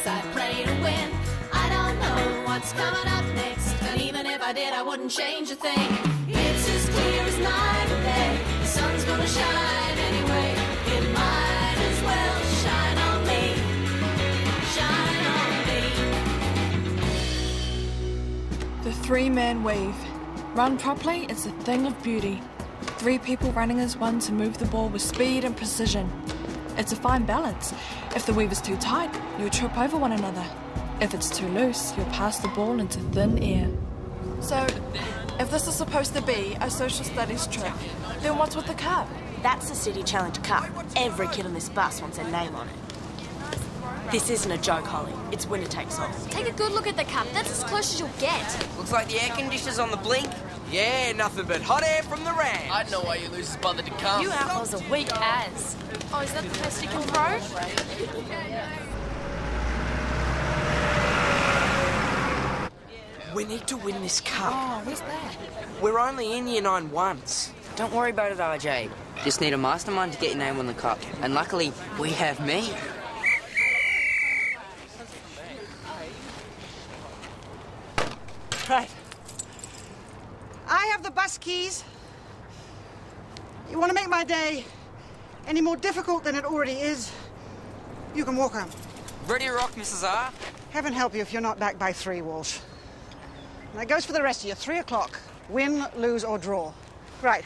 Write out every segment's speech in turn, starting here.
race I'd pray to win. I don't know what's coming up next, and even if I did, I wouldn't change a thing. It's as clear as night and day. The sun's gonna shine anyway. It might as well shine on me. Shine on me. The three-man weave. Run properly, it's a thing of beauty. 3 people running as one to move the ball with speed and precision. It's a fine balance. If the weave is too tight, you'll trip over one another. If it's too loose, you'll pass the ball into thin air. So, if this is supposed to be a social studies trip, then what's with the cup? That's the City Challenge Cup. Every kid on this bus wants their name on it. This isn't a joke, Holly. It's winner takes all. Take a good look at the cup. That's as close as you'll get. Looks like the air conditioner's on the blink. Yeah, nothing but hot air from the Rams. I don't know why you losers bothered to come. You outlaws are weak as. Oh, is that the best you can throw? We need to win this cup. Oh, where's that? We're only in Year 9 once. Don't worry about it, RJ. Just need a mastermind to get your name on the cup. And luckily, we have me. Right. I have the bus keys. You want to make my day any more difficult than it already is, you can walk home. Ready to rock, Mrs. R? Heaven help you if you're not back by 3, Walsh. And that goes for the rest of you. 3 o'clock. Win, lose, or draw. Right.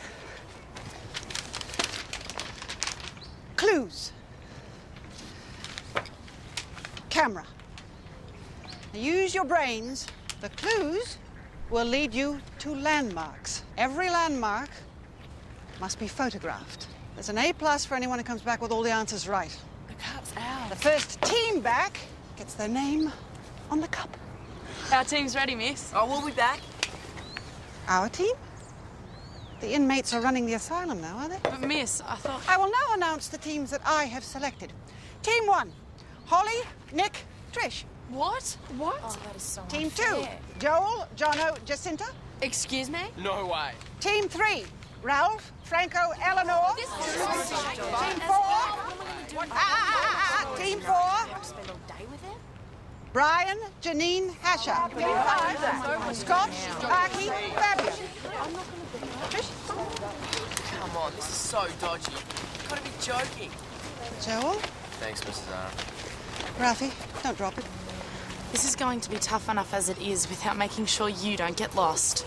Clues. Camera. Now use your brains. The clues will lead you to landmarks. Every landmark must be photographed. There's an A+ for anyone who comes back with all the answers right. The cup's out. The first team back gets their name on the cup. Our team's ready, miss. Oh, we'll be back. Our team? The inmates are running the asylum now, are they? But miss, I thought... I will now announce the teams that I have selected. Team 1, Holly, Nick, Trish. What? What? Oh, that is so Team 2, unfair. Joel, Jono, Jacinta. Excuse me? No way. Team 3, Ralph, Franco, Eleanor. This is so Team 4. Team 4. Spend all day with it? Brian, Janine, Hasher. Team 5, Scott, Aki, Fabio. Come on, this is so dodgy. You've got to be joking. Joel, Thanks, Mrs. R. Ralphie, don't drop it. This is going to be tough enough as it is without making sure you don't get lost.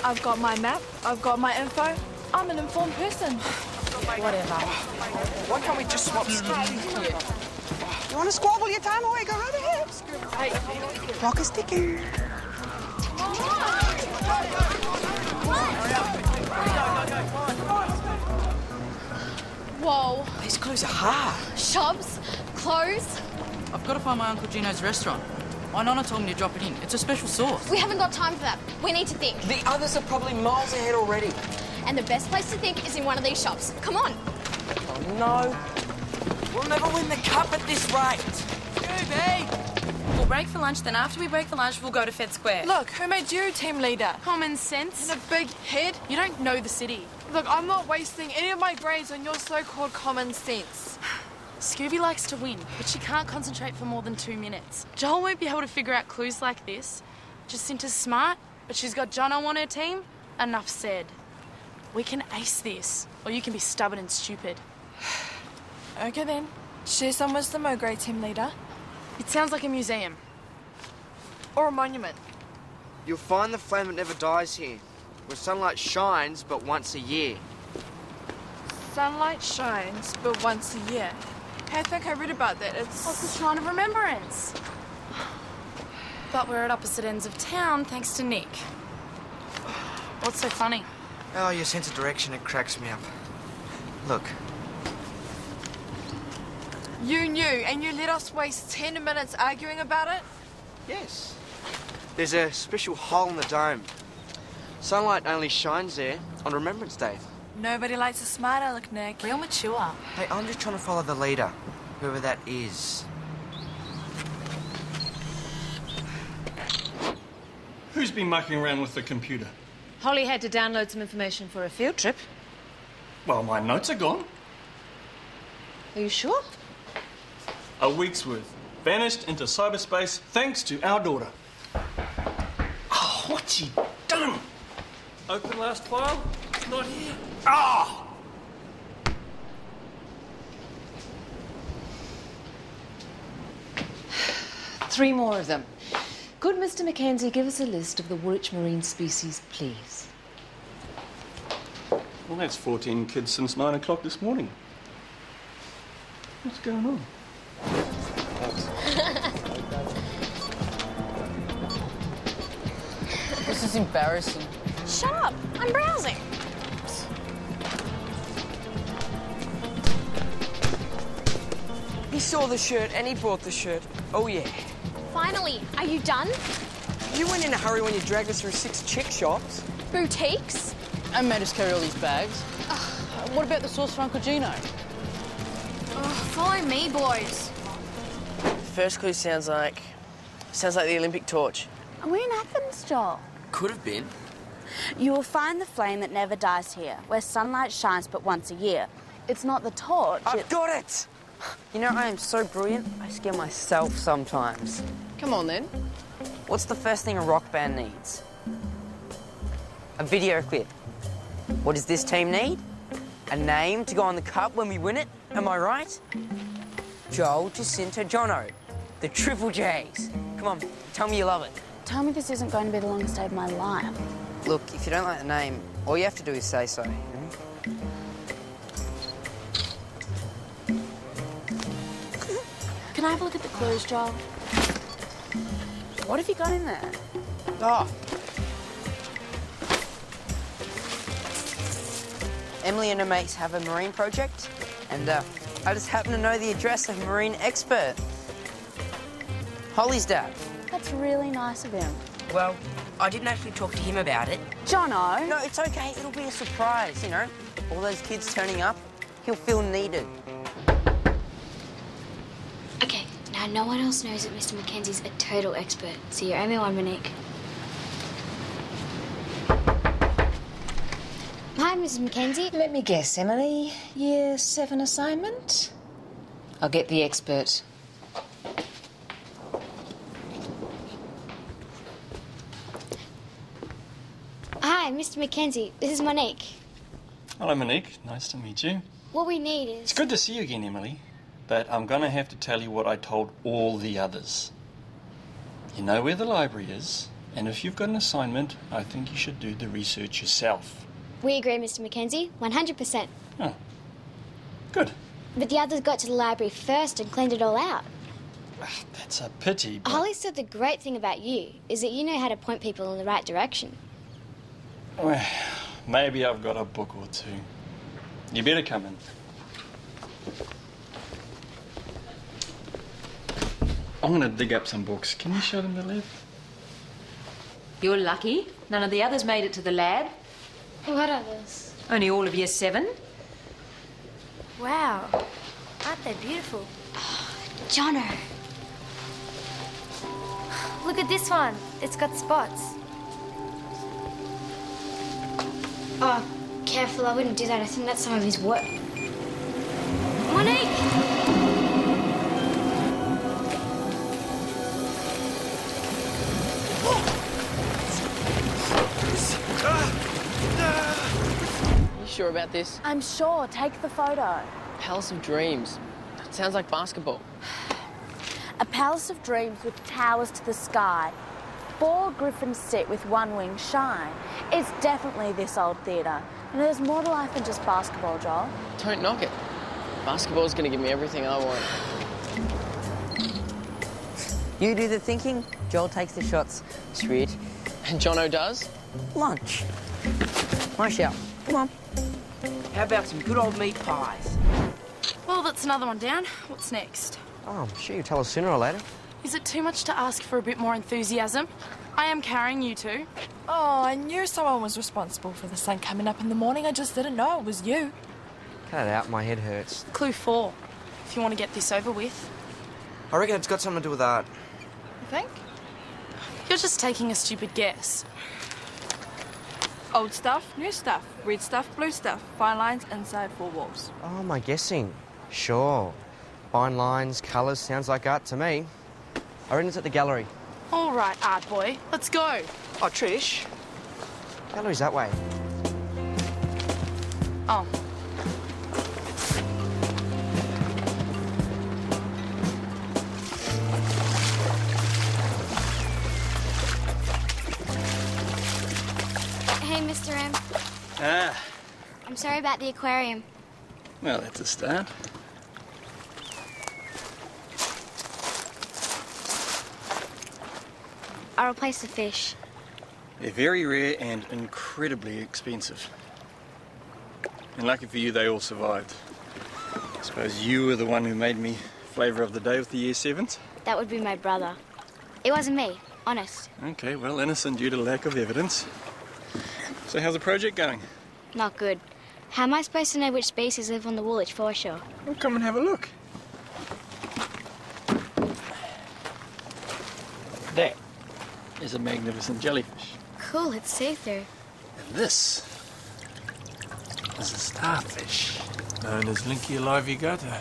I've got my map, I've got my info. I'm an informed person. Whatever. Why can't we just swap strategies here? You want to squabble your time away? Go right ahead. Hey, Clock is ticking. whoa. These clues are hard. Shops, clothes. I've got to find my Uncle Gino's restaurant. My nonna told me to drop it in. It's a special sauce. We haven't got time for that. We need to think. The others are probably miles ahead already. And the best place to think is in one of these shops. Come on. Oh, no. We'll never win the cup at this rate. Scooby! We'll break for lunch, then after we break for lunch, we'll go to Fed Square. Look, who made you team leader? Common sense. And a big head? You don't know the city. Look, I'm not wasting any of my grades on your so-called common sense. Scooby likes to win, but she can't concentrate for more than 2 minutes. Joel won't be able to figure out clues like this. Jacinta's smart, but she's got Jono on her team. Enough said. We can ace this, or you can be stubborn and stupid. Okay then. Share some wisdom, oh great team leader. It sounds like a museum. Or a monument. You'll find the flame that never dies here, where sunlight shines but once a year. Sunlight shines, but once a year. Hey, I think I read about that. It's... What's the Shrine of Remembrance? But we're at opposite ends of town, thanks to Nick. What's so funny? Oh, your sense of direction, it cracks me up. Look. You knew, and you let us waste 10 minutes arguing about it? Yes. There's a special hole in the dome. Sunlight only shines there on Remembrance Day. Nobody likes a smart aleck, Nick. Real mature. Hey, I'm just trying to follow the leader, whoever that is. Who's been mucking around with the computer? Holly had to download some information for a field trip. Well, my notes are gone. Are you sure? A week's worth. Vanished into cyberspace thanks to our daughter. Oh, what's he done? Open last file. It's not here. Ah! Three more of them. Could Mr. Mackenzie give us a list of the Woolwich marine species, please? Well, that's 14 kids since 9 o'clock this morning. What's going on? This is embarrassing. Shut up! I'm browsing. He saw the shirt and he bought the shirt. Oh, yeah. Finally, are you done? You weren't in a hurry when you dragged us through 6 chick shops. Boutiques? And made us carry all these bags. What about the sauce for Uncle Gino? Follow me, boys. First clue sounds like the Olympic torch. Are we in Athens, Joel? Could have been. You will find the flame that never dies here, where sunlight shines but once a year. It's not the torch. I've got it! You know, I am so brilliant, I scare myself sometimes. Come on, then. What's the first thing a rock band needs? A video clip. What does this team need? A name to go on the cup when we win it, am I right? Joel, Jacinta, Jono. The Triple J's. Come on, tell me you love it. Tell me this isn't going to be the longest day of my life. Look, if you don't like the name, all you have to do is say so. Can I have a look at the clues, Joel? What have you got in there? Oh. Emily and her mates have a marine project, and I just happen to know the address of a marine expert. Holly's dad. That's really nice of him. Well, I didn't actually talk to him about it. Jono! No, it's okay. It'll be a surprise, you know? All those kids turning up, he'll feel needed. Okay, now no one else knows that Mr. Mackenzie's a total expert, so you're only one, Monique. Hi, Mrs. Mackenzie. Let me guess, Emily. Year 7 assignment? I'll get the expert. Hi, Mr. Mackenzie. This is Monique. Hello, Monique. Nice to meet you. What we need is... It's good to see you again, Emily. But I'm going to have to tell you what I told all the others. You know where the library is, and if you've got an assignment, I think you should do the research yourself. We agree, Mr. Mackenzie. 100%. Oh, good. But the others got to the library first and cleaned it all out. That's a pity, but... Holly said the great thing about you is that you know how to point people in the right direction. Well, maybe I've got a book or two. You better come in. I'm going to dig up some books. Can you show them the lab? You're lucky. None of the others made it to the lab. What others? Only all of year 7. Wow. Aren't they beautiful? Jono. Look at this one. It's got spots. Oh, careful. I wouldn't do that. I think that's some of his work. Monique! You sure about this? I'm sure. Take the photo. Palace of Dreams. That sounds like basketball. A palace of dreams with towers to the sky. 4 griffins sit with 1 wing shine. It's definitely this old theatre. And there's more to life than just basketball, Joel. Don't knock it. Basketball's going to give me everything I want. You do the thinking, Joel takes the shots. Sweet. And Jono does? Lunch. My shout. Come on. How about some good old meat pies? Well, that's another one down. What's next? Oh, I'm sure you'll tell us sooner or later. Is it too much to ask for a bit more enthusiasm? I am carrying you two. Oh, I knew someone was responsible for the sun coming up in the morning. I just didn't know it was you. Cut it out, my head hurts. Clue 4, if you want to get this over with. I reckon it's got something to do with art. You think? You're just taking a stupid guess. Old stuff, new stuff, red stuff, blue stuff, fine lines inside 4 walls. Oh, my guessing. Sure. Fine lines, colours, sounds like art to me. I reckon it's at the gallery. All right, art boy, let's go. Oh, Trish. Gallery's that way. Oh. Hey, Mr. M. Ah, I'm sorry about the aquarium. well, that's a start. I'll replace the fish. They're very rare and incredibly expensive. And lucky for you, they all survived. I suppose you were the one who made me flavour of the day with the Year 7s? That would be my brother. It wasn't me, honest. Okay, well, innocent due to lack of evidence. So how's the project going? Not good. How am I supposed to know which species live on the Woolwich foreshore? Well, come and have a look. That is a magnificent jellyfish. Cool, it's see-through. And this is a starfish, known as Linkia livigata.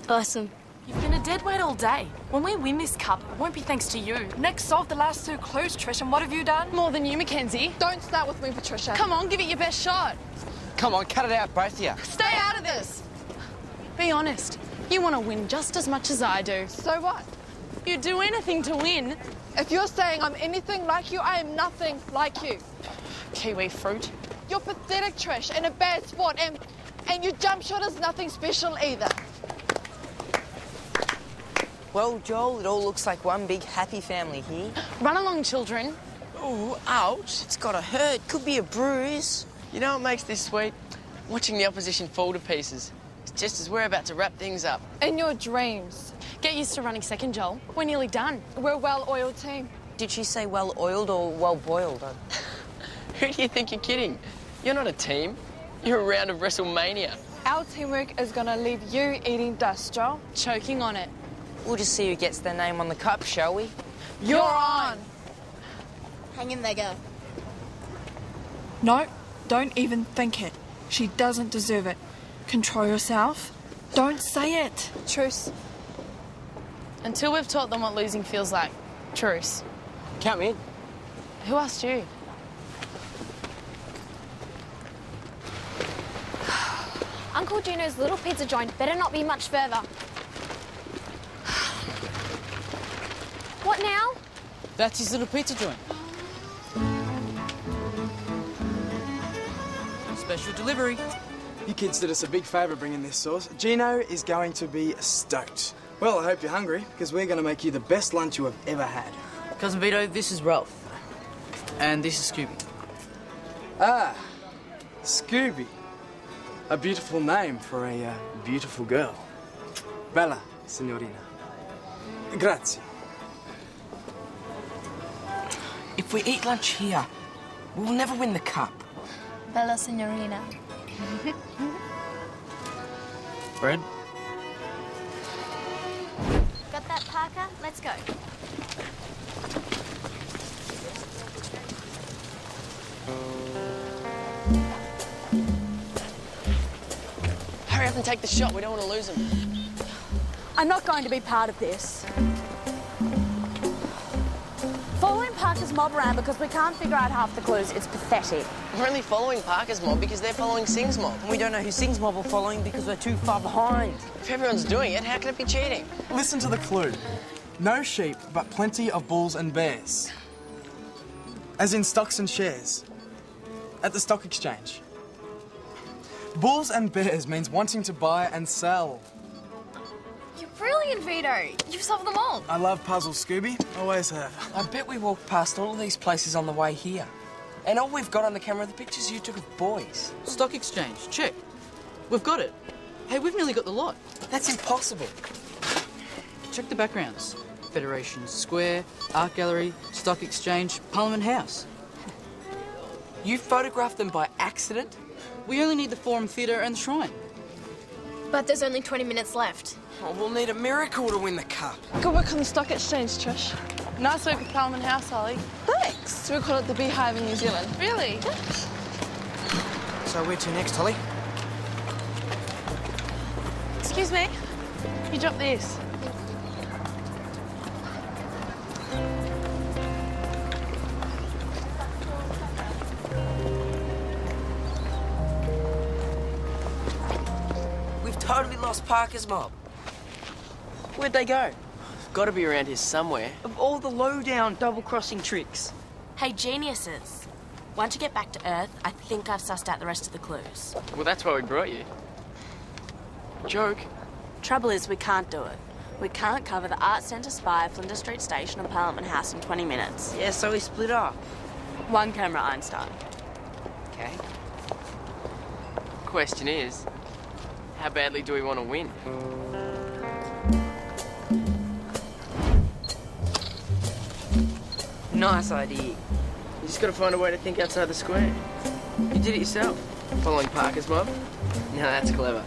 Awesome. You've been a dead weight all day. When we win this cup, it won't be thanks to you. Nick solved the last 2 clues, Trish, and what have you done? More than you, Mackenzie. Don't start with me, Patricia. Come on, give it your best shot. Come on, cut it out, both of you. Stay out of this. Be honest. You want to win just as much as I do. So what? You'd do anything to win. If you're saying I'm anything like you, I am nothing like you. Kiwi fruit. You're pathetic, Trish, and a bad sport, and your jump shot is nothing special either. Well, Joel, it all looks like one big happy family here. Run along, children. Ooh, ouch. It's gotta hurt. Could be a bruise. You know what makes this sweet? Watching the opposition fall to pieces. It's just as we're about to wrap things up. In your dreams. Get used to running second, Joel. We're nearly done. We're a well-oiled team. Did she say well-oiled or well-boiled? Who do you think you're kidding? You're not a team. You're a round of WrestleMania. Our teamwork is gonna leave you eating dust, Joel. Choking on it. We'll just see who gets their name on the cup, shall we? You're on! Hang in there, girl. No, don't even think it. She doesn't deserve it. Control yourself. Don't say it. Truce. Until we've taught them what losing feels like. Truce. Count me in. Who asked you? Uncle Juno's little pizza joint better not be much further. What now? That's his little pizza joint. Special delivery. You kids did us a big favour bringing this sauce. Gino is going to be stoked. Well, I hope you're hungry, because we're going to make you the best lunch you have ever had. Cousin Vito, this is Ralph. And this is Scooby. Ah, Scooby. A beautiful name for a beautiful girl. Bella, signorina. Grazie. If we eat lunch here, we'll never win the cup. Bella Signorina. Bread? Got that, Parker? Let's go. Hurry up and take the shot. We don't want to lose him. I'm not going to be part of this. Following Parker's mob around because we can't figure out half the clues, it's pathetic. We're only following Parker's mob because they're following Sing's mob. And we don't know who Sing's mob are following because we're too far behind. If everyone's doing it, how can it be cheating? Listen to the clue. No sheep, but plenty of bulls and bears. As in stocks and shares. At the stock exchange. Bulls and bears means wanting to buy and sell. You're brilliant, Vito. You've solved them all. I love puzzles, Scooby. Always have. I bet we walked past all of these places on the way here. And all we've got on the camera are the pictures you took of boys. Stock exchange, check. We've got it. Hey, we've nearly got the lot. That's impossible. Check the backgrounds. Federation Square, Art Gallery, Stock Exchange, Parliament House. You photographed them by accident? We only need the Forum Theatre and the Shrine. But there's only 20 minutes left. Oh, we'll need a miracle to win the cup. Good work on the stock exchange, Trish. Nice work at Parliament House, Holly. Thanks. We call it the Beehive in New Zealand. Really? So So where to next, Holly? Excuse me. You dropped this. We've totally lost Parker's mob. Where'd they go? Got to be around here somewhere. Of all the low-down double-crossing tricks. Hey, geniuses. Once you get back to Earth, I think I've sussed out the rest of the clues. Well, that's why we brought you. Joke. Trouble is, we can't do it. We can't cover the Arts Centre, Spire, Flinders Street Station and Parliament House in 20 minutes. Yeah, so we split up. One camera, Einstein. Okay. Question is, how badly do we want to win? Nice idea. You just gotta find a way to think outside the square. You did it yourself, following Parker's mob. Now that's clever.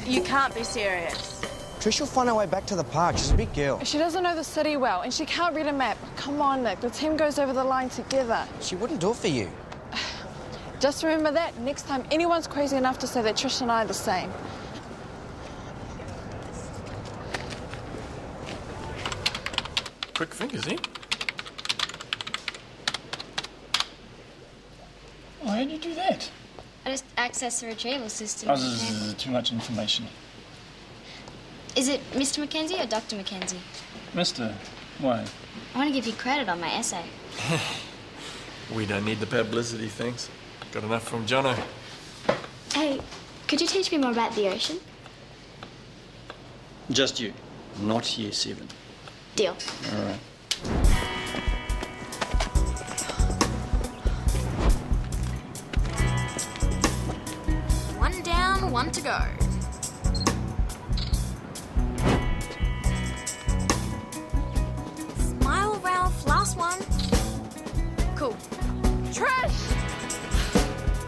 You can't be serious. Trish will find her way back to the park. She's a big girl. She doesn't know the city well, and she can't read a map. Come on, Nick. The team goes over the line together. She wouldn't do it for you. Just remember that next time anyone's crazy enough to say that Trish and I are the same. Quick fingers, eh? Oh, how'd you do that? I just accessed the retrieval system. Oh, this is too much information. Is it Mr. Mackenzie or Dr. Mackenzie? Mister, why? I want to give you credit on my essay. We don't need the publicity, thanks. Got enough from Jono. Hey, could you teach me more about the ocean? Just you, not year 7. Deal. All right. One down, one to go. Smile, Ralph. Last one. Cool. Trish!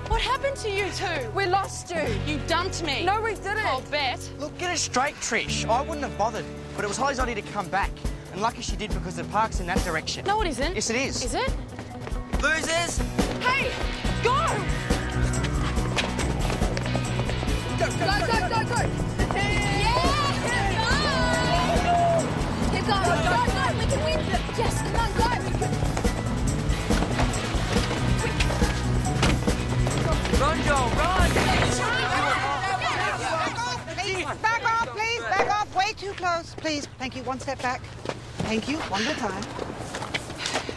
What happened to you two? We lost you. You dumped me. No, we didn't. I'll bet. Look, get it straight, Trish. I wouldn't have bothered, but it was Holly's idea to come back. And lucky she did because the park's in that direction. No, it isn't. Yes, it is. Is it? Losers! Hey, go! Go! Yeah! Keep going. Go. We can win. Yes, come on, go. Run, Joel, run! Back off, please. Back off. Way too close. Please. Thank you. One step back. Thank you. One more time.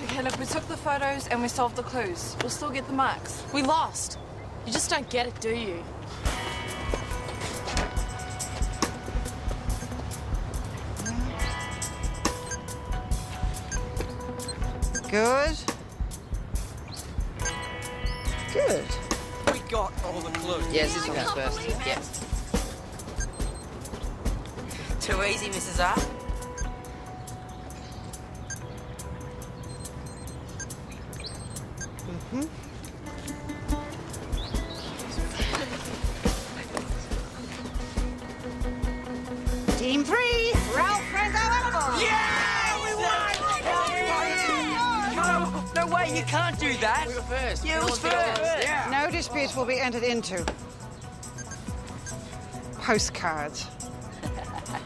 Okay, look, we took the photos and we solved the clues. We'll still get the marks. We lost. You just don't get it, do you? Good. Good. We got all the clues. Yes, this one goes first. Yes. Too easy, Mrs. R. Team 3. Ralph Franco. Yeah! We won! No way, you can't do that. We were first. Yeah, it was first. Yeah. No dispute will be entered into. Postcards.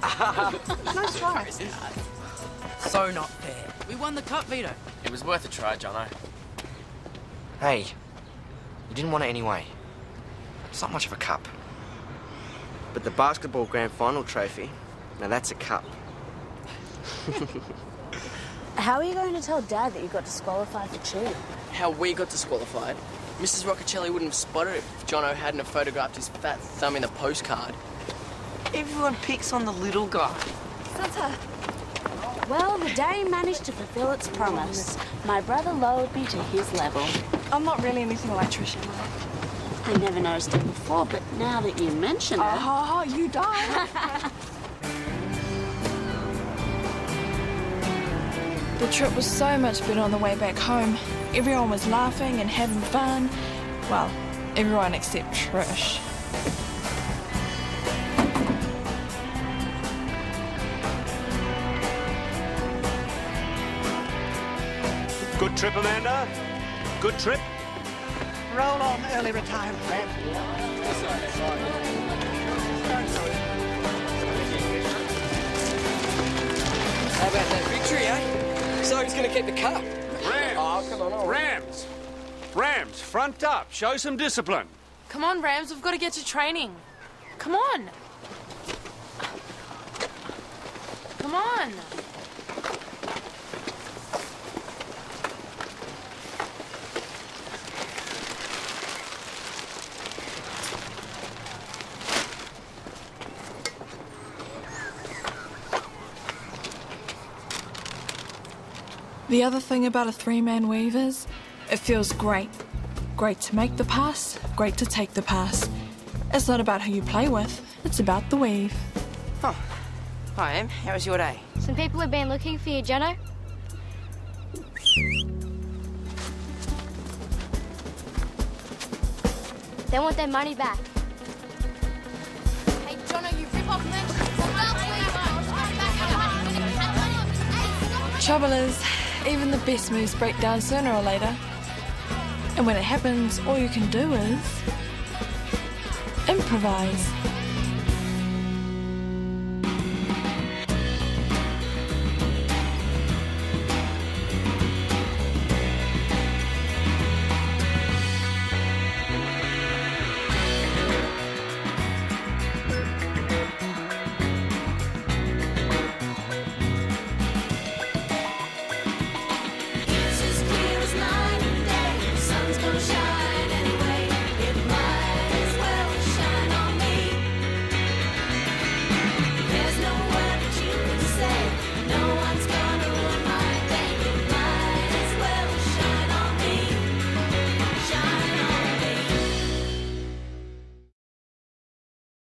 Nice try. So not fair. We won the cup, Vito. It was worth a try, Jono. Hey, you didn't want it anyway. It's not much of a cup. But the basketball grand final trophy, now that's a cup. How are you going to tell Dad that you got disqualified for cheating? How we got disqualified? Mrs. Roccacelli wouldn't have spotted it if Jono hadn't have photographed his fat thumb in the postcard. Everyone picks on the little guy. Santa. Well, the day managed to fulfill its promise. My brother lowered me to his level. I'm not really anything like Trish, am I? I never noticed it before, but now that you mention it... Oh, you died. The trip was so much better on the way back home. Everyone was laughing and having fun. Well, everyone except Trish. Good trip, Amanda? Good trip? roll on early retirement. How about that victory, eh? So he's going to keep the cup. Rams! Oh, come on, all right. Rams! Rams, front up. Show some discipline. Come on, Rams, we've got to get to training. Come on. Come on. The other thing about a three-man weave is, it feels great. Great to make the pass, great to take the pass. It's not about who you play with, it's about the weave. Oh. Hi, Em. How was your day? Some people have been looking for you, Jono. They want their money back. Hey, Jono, you rip off them. Trouble is, even the best moves break down sooner or later. And when it happens, all you can do is improvise.